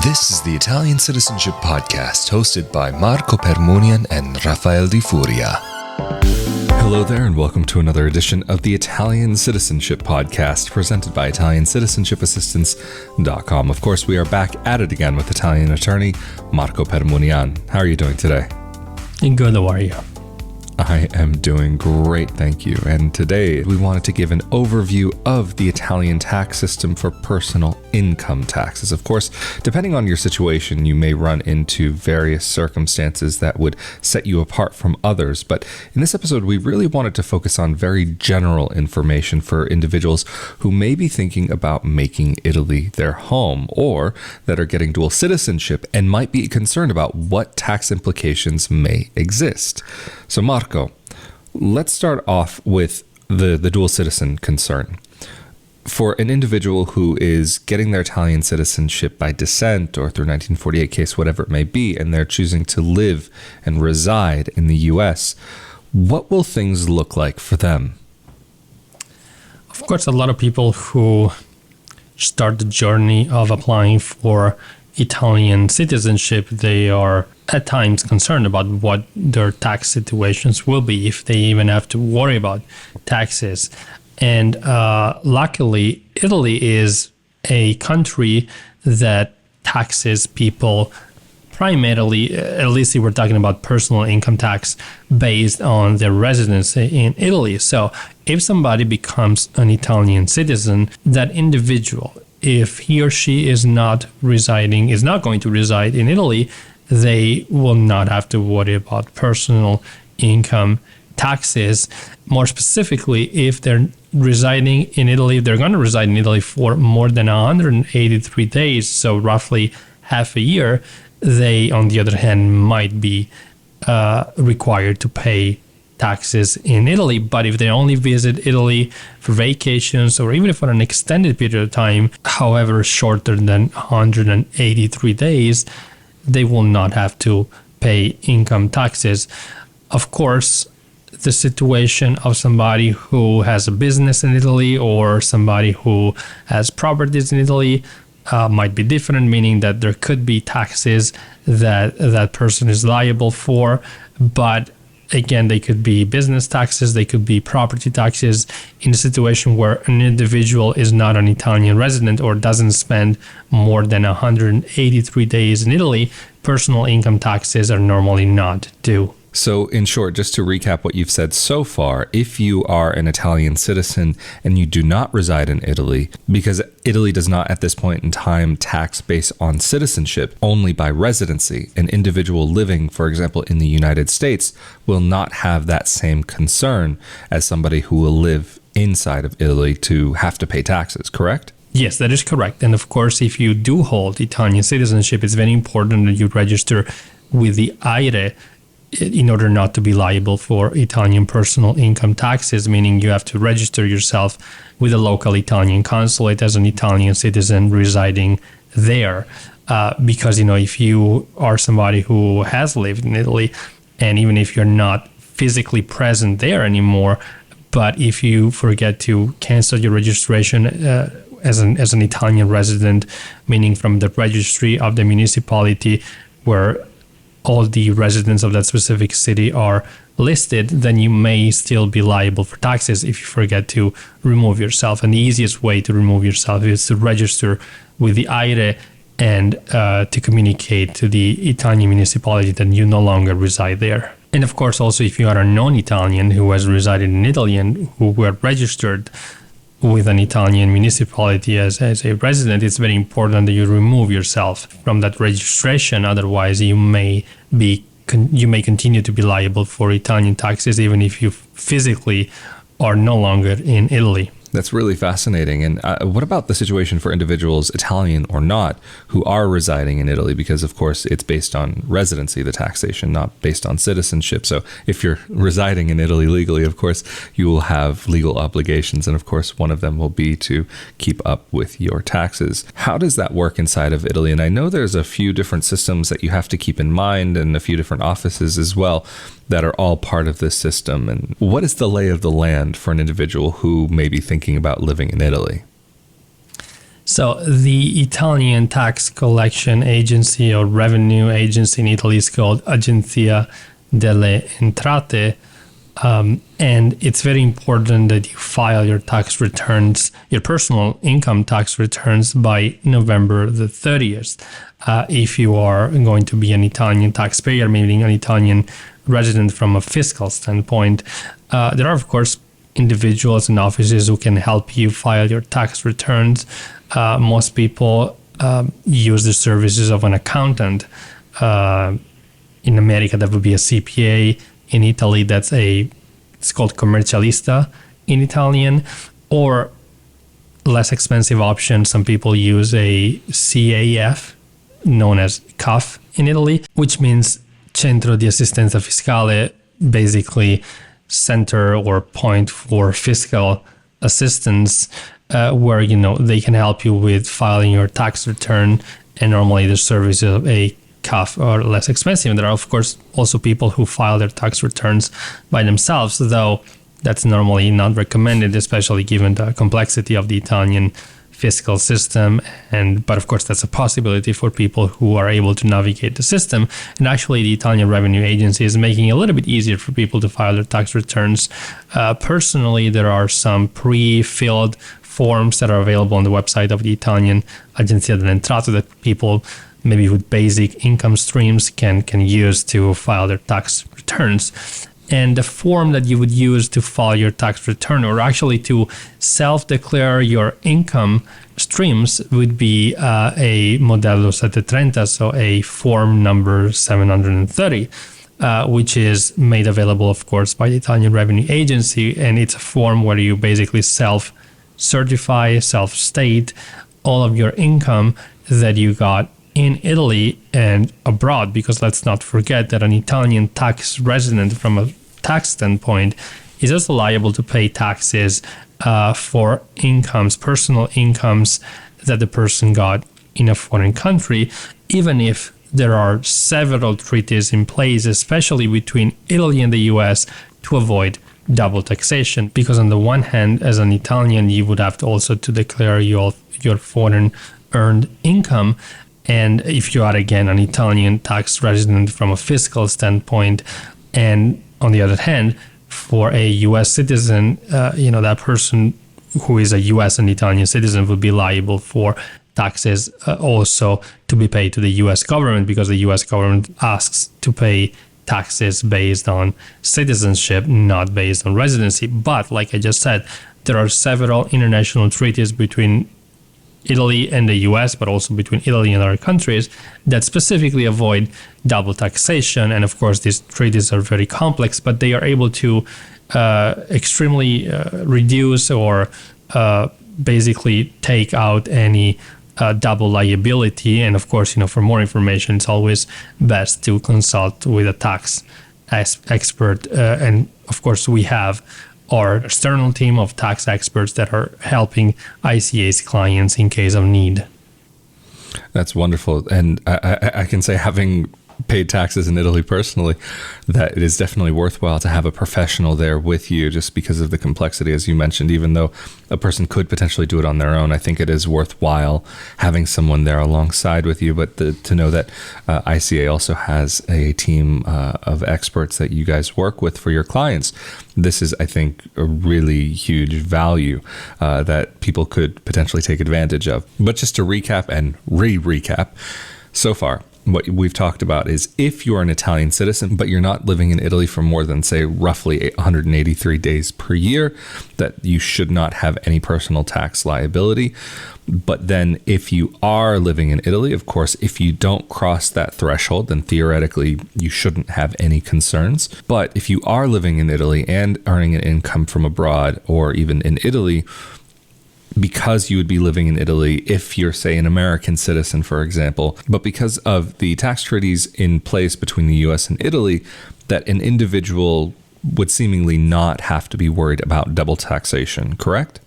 This is the Italian Citizenship Podcast, hosted by Marco Permuniand and Rafael Di Furia. Hello there, and welcome to another edition of the Italian Citizenship Podcast, presented by Italiancitizenshipassistance.com. Of course, we are back at it again with Italian attorney Marco Permuniand. How are you doing today? Good, how are you? I am doing great, thank you. And today we wanted to give an overview of the Italian tax system for personal income taxes. Of course, depending on your situation, you may run into various circumstances that would set you apart from others. But in this episode, we really wanted to focus on very general information for individuals who may be thinking about making Italy their home, or that are getting dual citizenship and might be concerned about what tax implications may exist. So Marco, let's start off with the dual citizen concern. For an individual who is getting their Italian citizenship by descent or through 1948 case, whatever it may be, and they're choosing to live and reside in the U.S., what will things look like for them? Of course, a lot of people who start the journey of applying for Italian citizenship, they are at times concerned about what their tax situations will be, if they even have to worry about taxes. And luckily, Italy is a country that taxes people primarily, at least if we're talking about personal income tax, based on their residency in Italy. So if somebody becomes an Italian citizen, that individual, if he or she is not going to reside in Italy, they will not have to worry about personal income taxes. More specifically, if they're residing in Italy, if they're going to reside in Italy for more than 183 days, so roughly half a year, they, on the other hand, might be required to pay taxes in Italy. But if they only visit Italy for vacations, or even for an extended period of time, however shorter than 183 days, they will not have to pay income taxes. Of course, the situation of somebody who has a business in Italy or somebody who has properties in Italy might be different, meaning that there could be taxes that that person is liable for. But again, they could be business taxes, they could be property taxes. In a situation where an individual is not an Italian resident or doesn't spend more than 183 days in Italy, personal income taxes are normally not due. So in short, just to recap what you've said so far, if you are an Italian citizen and you do not reside in Italy, because Italy does not at this point in time tax based on citizenship, only by residency, an individual living, for example, in the United States will not have that same concern as somebody who will live inside of Italy to have to pay taxes, correct? Yes, that is correct. And of course, if you do hold Italian citizenship, it's very important that you register with the AIRE in order not to be liable for Italian personal income taxes, meaning you have to register yourself with a local Italian consulate as an Italian citizen residing there. Because, if you are somebody who has lived in Italy, and even if you're not physically present there anymore, but if you forget to cancel your registration as an Italian resident, meaning from the registry of the municipality where all the residents of that specific city are listed, then you may still be liable for taxes if you forget to remove yourself. And the easiest way to remove yourself is to register with the AIRE and to communicate to the Italian municipality that you no longer reside there. And of course, also if you are a non-Italian who has resided in Italy and who were registered with an Italian municipality as a resident, it's very important that you remove yourself from that registration. Otherwise, you may continue to be liable for Italian taxes, even if you physically are no longer in Italy. That's really fascinating. And what about the situation for individuals, Italian or not, who are residing in Italy? Because, of course, it's based on residency, the taxation, not based on citizenship. So if you're residing in Italy legally, of course, you will have legal obligations. And, of course, one of them will be to keep up with your taxes. How does that work inside of Italy? And I know there's a few different systems that you have to keep in mind and a few different offices as well that are all part of this system. And what is the lay of the land for an individual who may be thinking about living in Italy? So the Italian tax collection agency or revenue agency in Italy is called Agenzia delle Entrate. And it's very important that you file your tax returns, your personal income tax returns by November the 30th. If you are going to be an Italian taxpayer, meaning an Italian resident from a fiscal standpoint, there are, of course, individuals and offices who can help you file your tax returns. Most people use the services of an accountant. In America, that would be a CPA. In Italy, it's called commercialista in Italian, or less expensive option. Some people use a CAF, known as CAF in Italy, which means Centro di Assistenza Fiscale, basically center or point for fiscal assistance, where they can help you with filing your tax return. And normally the services of a CAF are less expensive. And there are, of course, also people who file their tax returns by themselves, though that's normally not recommended, especially given the complexity of the Italian fiscal system. But of course, that's a possibility for people who are able to navigate the system. And actually, the Italian Revenue Agency is making it a little bit easier for people to file their tax returns. Personally, there are some pre-filled forms that are available on the website of the Italian Agenzia delle Entrate that people maybe with basic income streams can use to file their tax returns. And the form that you would use to file your tax return, or actually to self-declare your income streams, would be a Modello 730, so a form number 730, which is made available, of course, by the Italian Revenue Agency. And it's a form where you basically self-certify, self-state all of your income that you got in Italy and abroad, because let's not forget that an Italian tax resident from a tax standpoint is also liable to pay taxes for incomes, personal incomes that the person got in a foreign country, even if there are several treaties in place, especially between Italy and the US, to avoid double taxation. Because on the one hand, as an Italian, you would have to also to declare your foreign earned income. And if you are, again, an Italian tax resident from a fiscal standpoint, and on the other hand, for a U.S. citizen, that person who is a U.S. and Italian citizen would be liable for taxes also to be paid to the U.S. government, because the U.S. government asks to pay taxes based on citizenship, not based on residency. But like I just said, there are several international treaties between Italy and the US, but also between Italy and other countries, that specifically avoid double taxation. And of course, these treaties are very complex, but they are able to extremely reduce or basically take out any double liability. And of course, for more information, it's always best to consult with a tax expert. And of course, we have our external team of tax experts that are helping ICA's clients in case of need. That's wonderful. And I can say, having paid taxes in Italy personally, that it is definitely worthwhile to have a professional there with you, just because of the complexity, as you mentioned. Even though a person could potentially do it on their own, I think it is worthwhile having someone there alongside with you. But to know that ICA also has a team of experts that you guys work with for your clients, this is, I think, a really huge value that people could potentially take advantage of. But just to recap and recap, so far, what we've talked about is, if you're an Italian citizen, but you're not living in Italy for more than, say, roughly 183 days per year, that you should not have any personal tax liability. But then if you are living in Italy, of course, if you don't cross that threshold, then theoretically you shouldn't have any concerns. But if you are living in Italy and earning an income from abroad, or even in Italy, because you would be living in Italy if you're, say, an American citizen, for example, but because of the tax treaties in place between the US and Italy, that an individual would seemingly not have to be worried about double taxation, correct?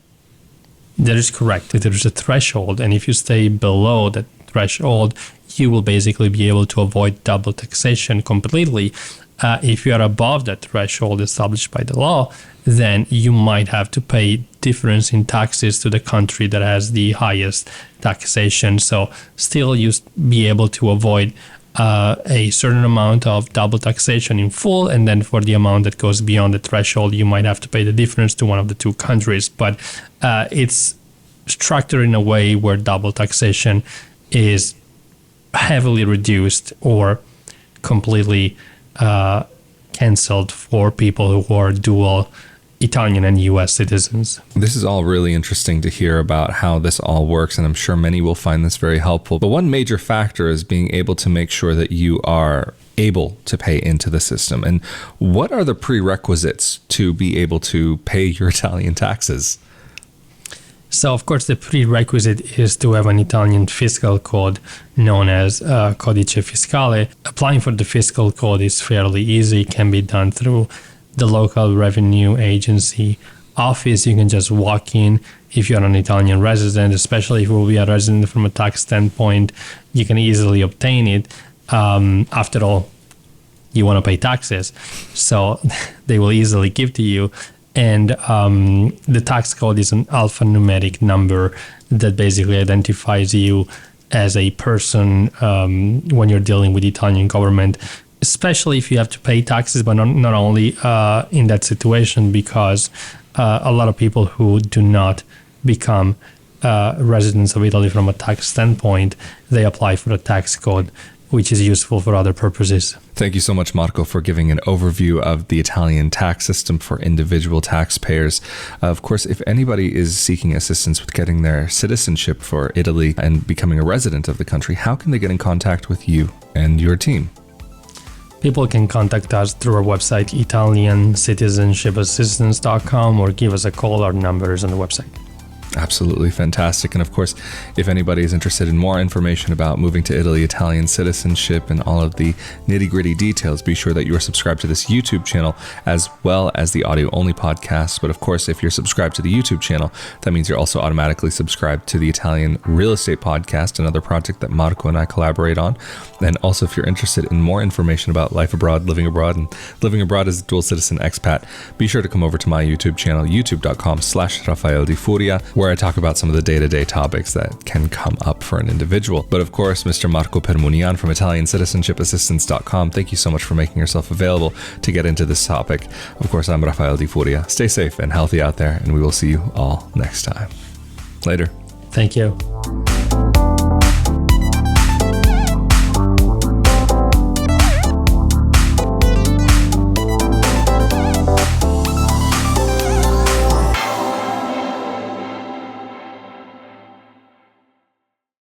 That is correct. There is a threshold, and if you stay below that threshold, you will basically be able to avoid double taxation completely. If you are above that threshold established by the law, then you might have to pay difference in taxes to the country that has the highest taxation. So still you be able to avoid a certain amount of double taxation in full, and then for the amount that goes beyond the threshold, you might have to pay the difference to one of the two countries. But it's structured in a way where double taxation is heavily reduced or completely canceled for people who are dual Italian and US citizens. This is all really interesting to hear about how this all works, and I'm sure many will find this very helpful. But one major factor is being able to make sure that you are able to pay into the system. And what are the prerequisites to be able to pay your Italian taxes? So, of course, the prerequisite is to have an Italian fiscal code known as Codice Fiscale. Applying for the fiscal code is fairly easy. It can be done through the local revenue agency office. You can just walk in. If you're an Italian resident, especially if you will be a resident from a tax standpoint, you can easily obtain it. After all, you want to pay taxes, so they will easily give to you. And the tax code is an alphanumeric number that basically identifies you as a person when you're dealing with the Italian government, especially if you have to pay taxes, but not only in that situation, because a lot of people who do not become residents of Italy from a tax standpoint, they apply for a tax code, which is useful for other purposes. Thank you so much, Marco, for giving an overview of the Italian tax system for individual taxpayers. Of course, if anybody is seeking assistance with getting their citizenship for Italy and becoming a resident of the country, how can they get in contact with you and your team? People can contact us through our website, Italiancitizenshipassistance.com, or give us a call. Our number is on the website. Absolutely fantastic. And of course, if anybody is interested in more information about moving to Italy, Italian citizenship, and all of the nitty-gritty details, be sure that you are subscribed to this YouTube channel as well as the audio-only podcast. But of course, if you're subscribed to the YouTube channel, that means you're also automatically subscribed to the Italian Real Estate Podcast, another project that Marco and I collaborate on. And also, if you're interested in more information about life abroad, and living abroad as a dual citizen expat, be sure to come over to my YouTube channel, youtube.com/Rafael Di Furia, where I talk about some of the day-to-day topics that can come up for an individual. But of course, Mr. Marco Permuniand from Italiancitizenshipassistance.com, thank you so much for making yourself available to get into this topic. Of course, I'm Rafael Di Furia. Stay safe and healthy out there, and we will see you all next time. Later. Thank you.